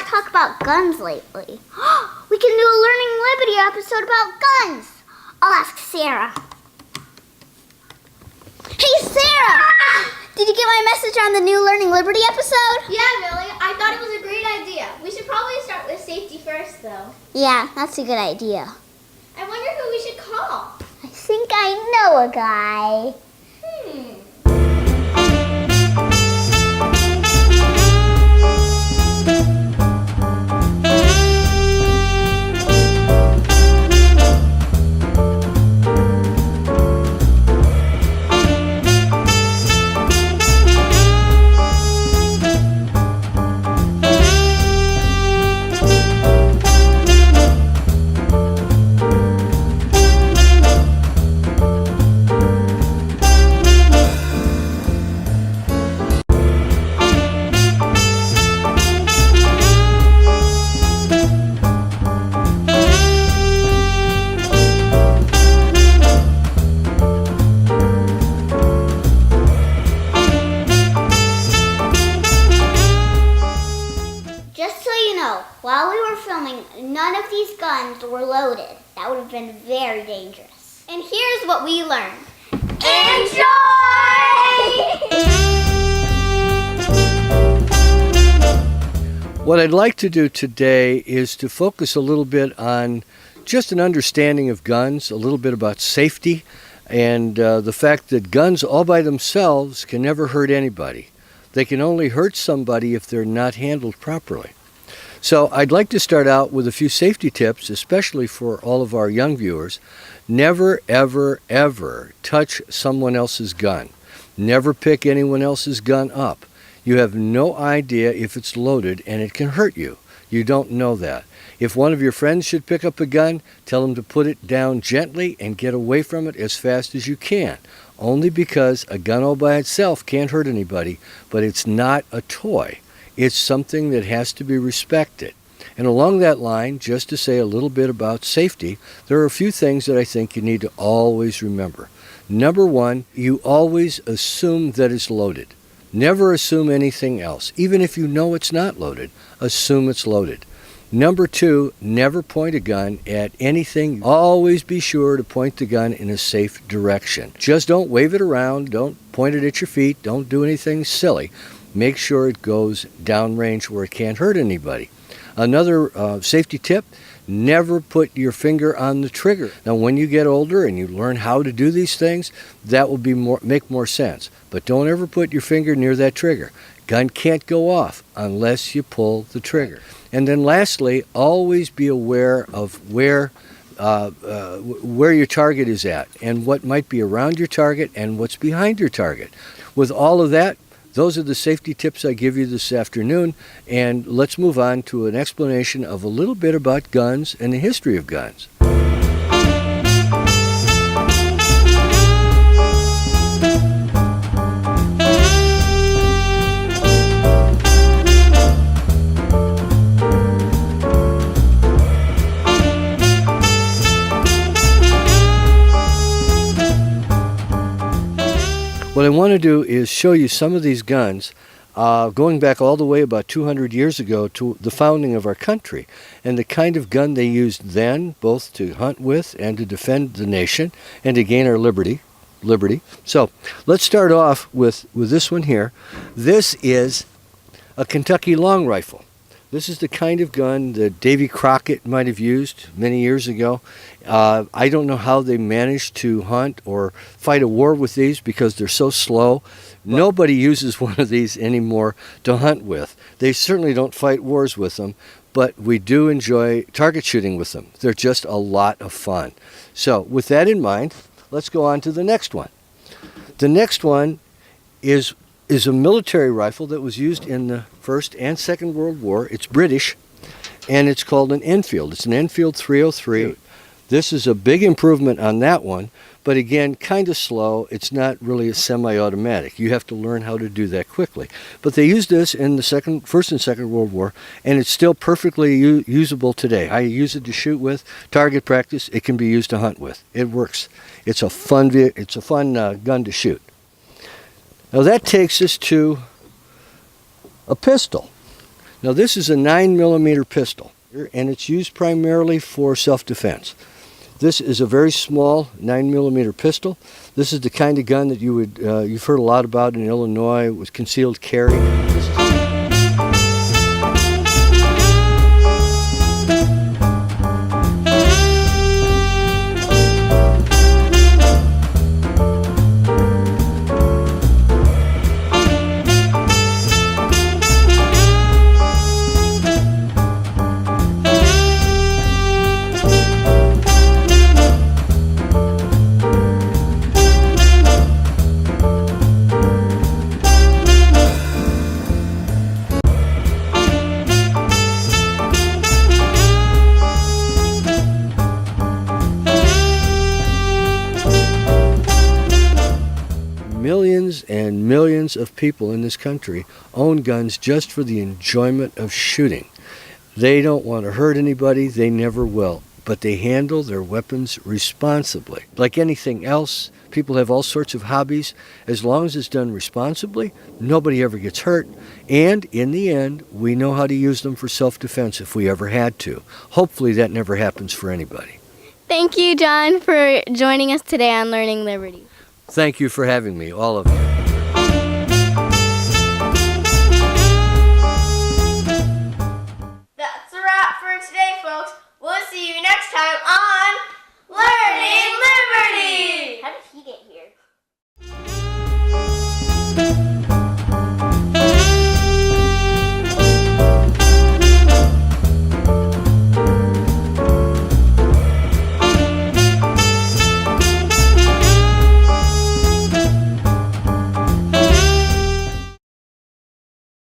lot of talk about guns lately. We can do a Learning Liberty episode about guns. I'll ask Sarah. Hey, Sarah! Did you get my message on the new Learning Liberty episode? Yeah, Millie. I thought it was a great idea. We should probably start with safety first, though. Yeah, that's a good idea. I wonder who we should call. I think I know a guy. While we were filming, none of these guns were loaded. That would have been very dangerous. And here's what we learned. Enjoy! What I'd like to do today is to focus a little bit on just an understanding of guns, a little bit about safety, and the fact that guns all by themselves can never hurt anybody. They can only hurt somebody if they're not handled properly. So I'd like to start out with a few safety tips, especially for all of our young viewers. Never, ever, ever touch someone else's gun. Never pick anyone else's gun up. You have no idea if it's loaded and it can hurt you. You don't know that. If one of your friends should pick up a gun, tell them to put it down gently and get away from it as fast as you can. Only because a gun all by itself can't hurt anybody, but it's not a toy. It's something that has to be respected. And along that line, just to say a little bit about safety, there are a few things that I think you need to always remember. Number one, you always assume that it's loaded. Never assume anything else. Even if you know it's not loaded, assume it's loaded. Number two, never point a gun at anything. Always be sure to point the gun in a safe direction. Just don't wave it around. Don't point it at your feet. Don't do anything silly. Make sure it goes downrange where it can't hurt anybody. Another safety tip, never put your finger on the trigger. Now, when you get older and you learn how to do these things, that will make more sense. But don't ever put your finger near that trigger. Gun can't go off unless you pull the trigger. And then lastly, always be aware of where your target is at and what might be around your target and what's behind your target. With all of that, those are the safety tips I give you this afternoon, and let's move on to an explanation of a little bit about guns and the history of guns. What I want to do is show you some of these guns going back all the way about 200 years ago to the founding of our country, and the kind of gun they used then, both to hunt with and to defend the nation and to gain our liberty. So let's start off with this one here. This is a Kentucky long rifle. This is the kind of gun that Davy Crockett might have used many years ago. I don't know how they managed to hunt or fight a war with these because they're so slow. Nobody uses one of these anymore to hunt with. They certainly don't fight wars with them, but we do enjoy target shooting with them. They're just a lot of fun. So with that in mind, let's go on to the next one. The next one is a military rifle that was used in the First and Second World War. It's British, and it's called an Enfield. It's an Enfield 303. This is a big improvement on that one, but again, kind of slow. It's not really a semi-automatic. You have to learn how to do that quickly. But they used this in the First and Second World War, and it's still perfectly usable today. I use it to shoot with, target practice. It can be used to hunt with. It works. It's a fun gun to shoot. Now that takes us to a pistol. Now this is a 9mm pistol, and it's used primarily for self-defense. This is a very small 9mm pistol. This is the kind of gun that you've heard a lot about in Illinois with concealed carry. Millions and millions of people in this country own guns just for the enjoyment of shooting. They don't want to hurt anybody, they never will, but they handle their weapons responsibly. Like anything else, people have all sorts of hobbies. As long as it's done responsibly, nobody ever gets hurt, and in the end, we know how to use them for self-defense if we ever had to. Hopefully that never happens for anybody. Thank you, John, for joining us today on Learning Liberty. Thank you for having me, all of you.